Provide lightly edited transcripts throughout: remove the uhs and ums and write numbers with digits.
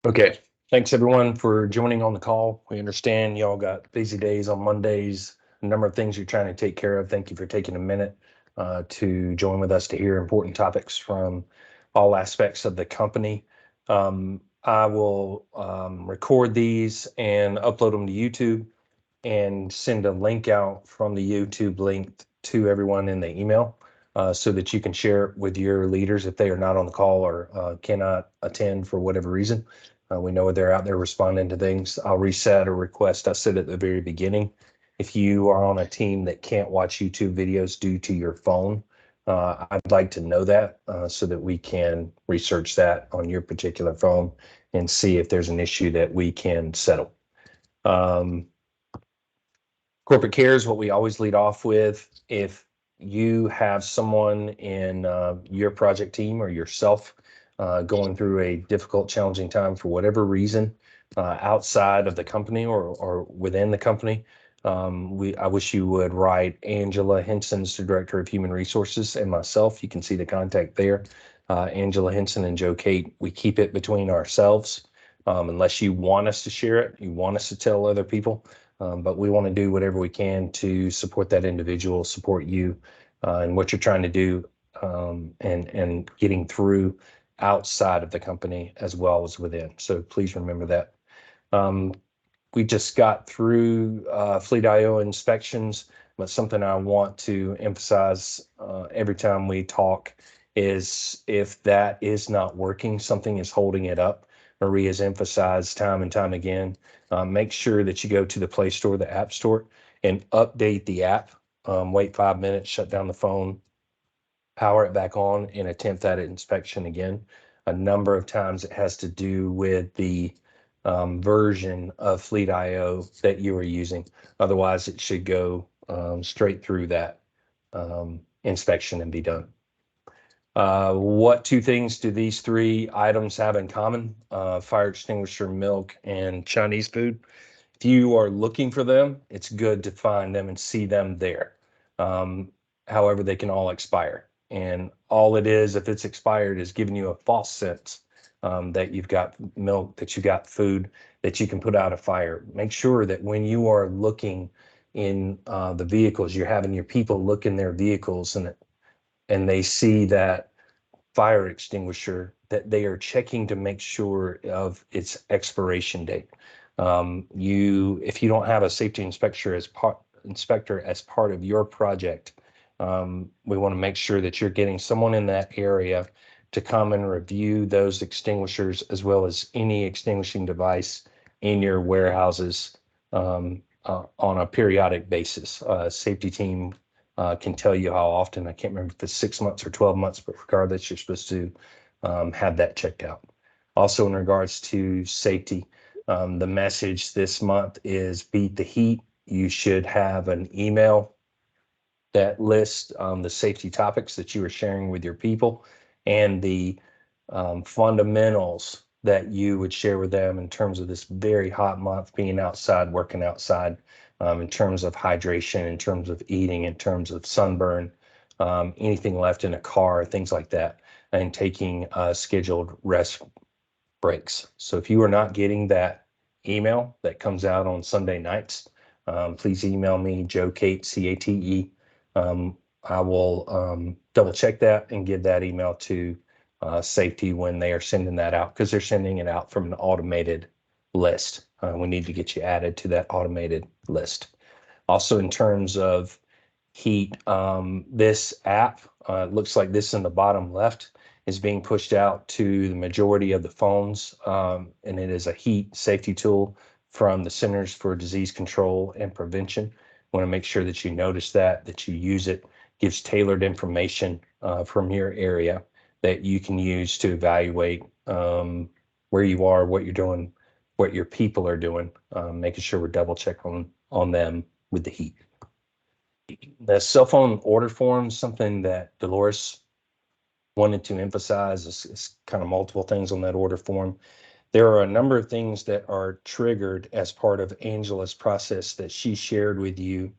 Okay, thanks everyone for joining on the call. We understand y'all got busy days on Mondays, a number of things you're trying to take care of. Thank you for taking a minute to join with us to hear important topics from all aspects of the company. I will record these and upload them to YouTube and send a link out from the YouTube link to everyone in the email so that you can share it with your leaders if they are not on the call or cannot attend for whatever reason. We know they're out there responding to things. I'll reset a request I said at the very beginning. If you are on a team that can't watch YouTube videos due to your phone, I'd like to know that so that we can research that on your particular phone and see if there's an issue that we can settle. Corporate care is what we always lead off with. If you have someone in your project team or yourself going through a difficult, challenging time for whatever reason outside of the company or within the company, I wish you would write Angela Henson's the Director of Human Resources and myself. You can see the contact there. Angela Henson and Joe Kate, we keep it between ourselves unless you want us to share it, you want us to tell other people. But we want to do whatever we can to support that individual, support you, and what you're trying to do, and getting through outside of the company as well as within. So please remember that. We just got through Fleet IO inspections, but something I want to emphasize every time we talk is if that is not working, something is holding it up. Marie has emphasized time and time again, make sure that you go to the Play Store, the App Store, and update the app. Wait 5 minutes, shut down the phone, power it back on, and attempt that inspection again. A number of times it has to do with the version of Fleet IO that you are using. Otherwise, it should go straight through that inspection and be done. What two things do these three items have in common? Fire extinguisher, milk, and Chinese food. If you are looking for them, it's good to find them and see them there. However, they can all expire. And all it is, if it's expired, is giving you a false sense that you've got milk, that you got food, that you can put out a fire. Make sure that when you are looking in the vehicles, you're having your people look in their vehicles and they see that fire extinguisher, that they are checking to make sure of its expiration date. If you don't have a safety inspector as part of your project, we want to make sure that you're getting someone in that area to come and review those extinguishers as well as any extinguishing device in your warehouses on a periodic basis. Safety team can tell you how often. I can't remember if it's 6 months or 12 months, but regardless, you're supposed to have that checked out. Also, in regards to safety, the message this month is beat the heat. You should have an email that lists the safety topics that you are sharing with your people and the fundamentals that you would share with them in terms of this very hot month, being outside, working outside, in terms of hydration, in terms of eating, in terms of sunburn, anything left in a car, things like that, and taking scheduled rest breaks. So if you are not getting that email that comes out on Sunday nights, please email me, Joe Kate, CATE. I will double check that and give that email to safety when they are sending that out, because they're sending it out from an automated list. We need to get you added to that automated list. Also, in terms of heat, this app, looks like this in the bottom left, is being pushed out to the majority of the phones, and it is a heat safety tool from the Centers for Disease Control and Prevention. Want to make sure that you notice that you use it. Gives tailored information from your area that you can use to evaluate where you are, what you're doing, what your people are doing, making sure we're double checking on them with the heat. The cell phone order form, something that Dolores wanted to emphasize, is kind of multiple things on that order form. There are a number of things that are triggered as part of Angela's process that she shared with you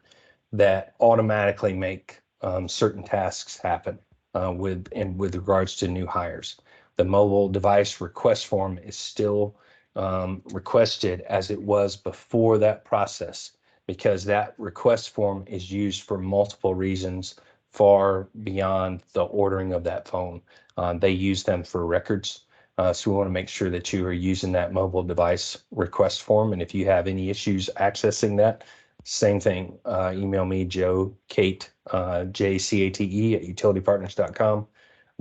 that automatically make certain tasks happen with regards to new hires. The mobile device request form is still requested as it was before that process, because that request form is used for multiple reasons far beyond the ordering of that phone. They use them for records. So we want to make sure that you are using that mobile device request form. And if you have any issues accessing that, same thing. Email me, Joe, Kate, JCATE at utilitypartners.com. I'll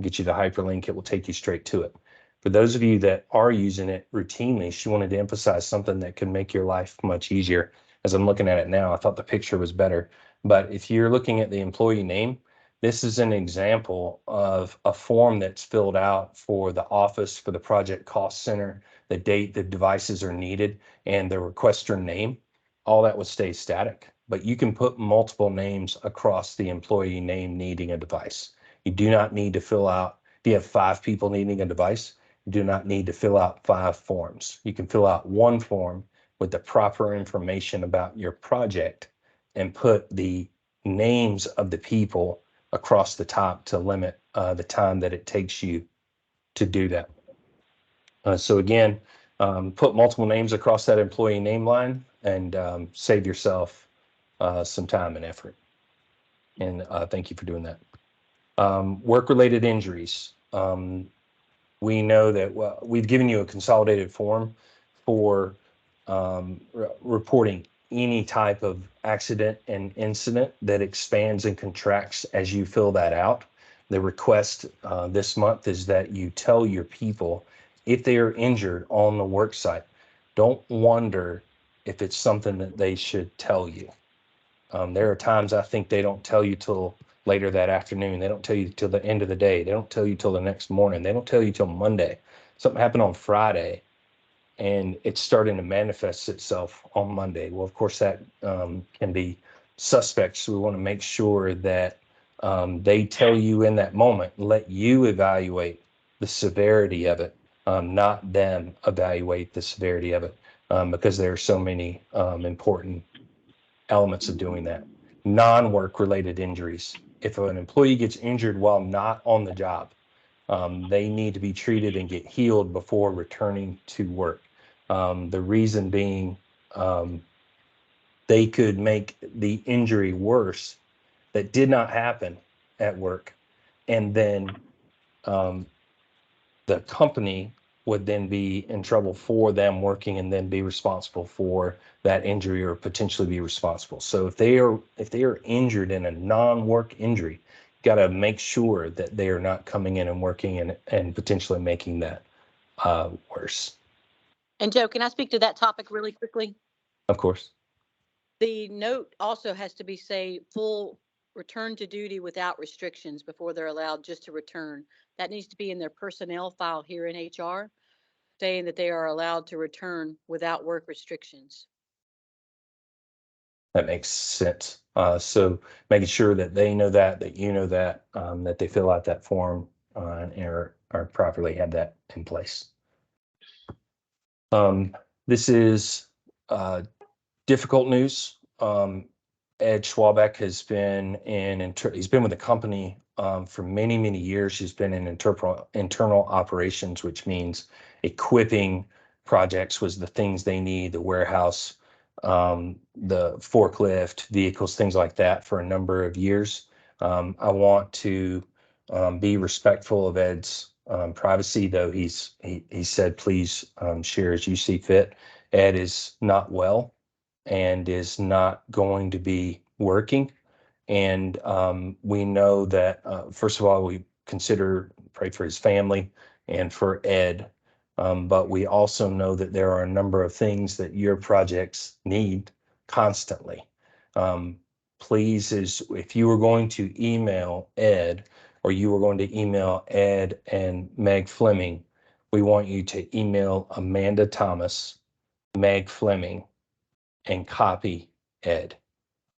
get you the hyperlink. It will take you straight to it. For those of you that are using it routinely, she wanted to emphasize something that can make your life much easier. As I'm looking at it now, I thought the picture was better. But if you're looking at the employee name, this is an example of a form that's filled out for the office, for the project cost center, the date the devices are needed, and the requester name. All that would stay static, but you can put multiple names across the employee name needing a device. You do not need to fill out, if you have 5 people needing a device, you do not need to fill out 5 forms. You can fill out one form with the proper information about your project and put the names of the people across the top to limit the time that it takes you to do that. So again, put multiple names across that employee name line and save yourself some time and effort. And thank you for doing that. Work-related injuries. We know that we've given you a consolidated form for reporting any type of accident and incident that expands and contracts as you fill that out. The request this month is that you tell your people if they are injured on the work site. Don't wonder if it's something that they should tell you. There are times I think they don't tell you till later that afternoon. They don't tell you till the end of the day. They don't tell you till the next morning. They don't tell you till Monday. Something happened on Friday and it's starting to manifest itself on Monday. Well, of course, that can be suspect. So we want to make sure that they tell you in that moment, let you evaluate the severity of it, not them evaluate the severity of it, because there are so many important elements of doing that. Non-work related injuries. If an employee gets injured while not on the job, they need to be treated and get healed before returning to work. The reason being, they could make the injury worse that did not happen at work. And then the company would then be in trouble for them working and then be responsible for that injury or potentially be responsible. So if they are injured in a non-work injury, got to make sure that they are not coming in and working and potentially making that worse. And Joe, can I speak to that topic really quickly? Of course. The note also has to be say full return to duty without restrictions before they're allowed just to return. That needs to be in their personnel file here in HR, saying that they are allowed to return without work restrictions. That makes sense. So making sure that they know that you know that, that they fill out that form and are properly have that in place. This is difficult news. Ed Schwabeck has been he's been with the company for many, many years. He's been in internal operations, which means equipping projects was the things they need, the warehouse, the forklift, vehicles, things like that for a number of years. I want to be respectful of Ed's privacy, though he said, please share as you see fit. Ed is not well and is not going to be working. And we know that, first of all, we pray for his family and for Ed. But we also know that there are a number of things that your projects need constantly. Please, if you were going to email Ed or you were going to email Ed and Meg Fleming, we want you to email Amanda Thomas, Meg Fleming, and copy Ed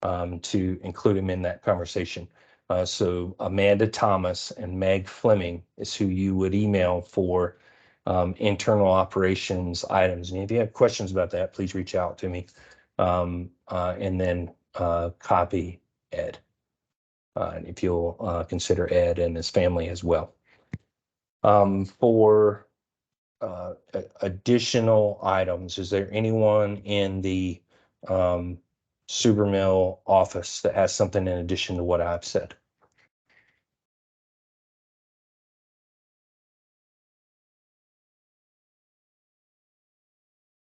to include him in that conversation. So Amanda Thomas and Meg Fleming is who you would email for internal operations items. And if you have questions about that, please reach out to me. And then copy Ed. And if you'll consider Ed and his family as well. For additional items? Is there anyone in the super mill office that has something in addition to what I've said?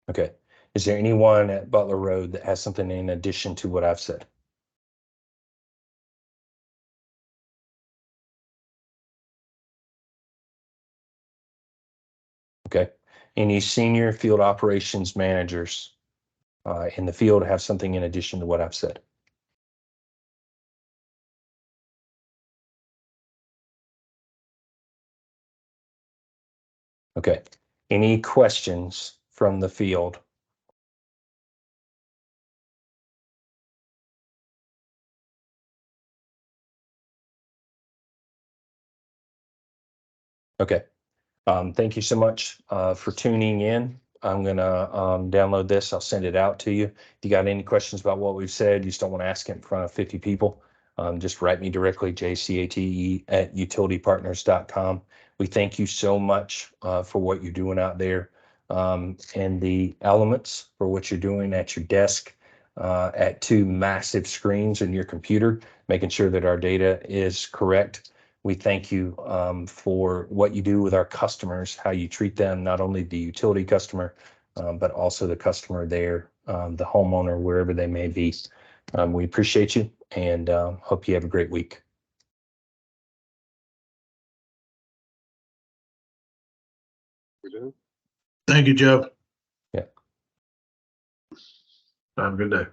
Okay. Is there anyone at Butler Road that has something in addition to what I've said? Okay. Any senior field operations managers in the field have something in addition to what I've said? Okay. Any questions from the field? Okay. Thank you so much for tuning in. I'm gonna download this. I'll send it out to you. If you got any questions about what we've said, you just don't want to ask it in front of 50 people, just write me directly, jcate@utilitypartners.com. We thank you so much for what you're doing out there, and the elements for what you're doing at your desk, at two massive screens in your computer, making sure that our data is correct. We thank you for what you do with our customers, how you treat them, not only the utility customer, but also the customer there, the homeowner, wherever they may be. We appreciate you and hope you have a great week. Thank you, Joe. Yeah. Have a good day.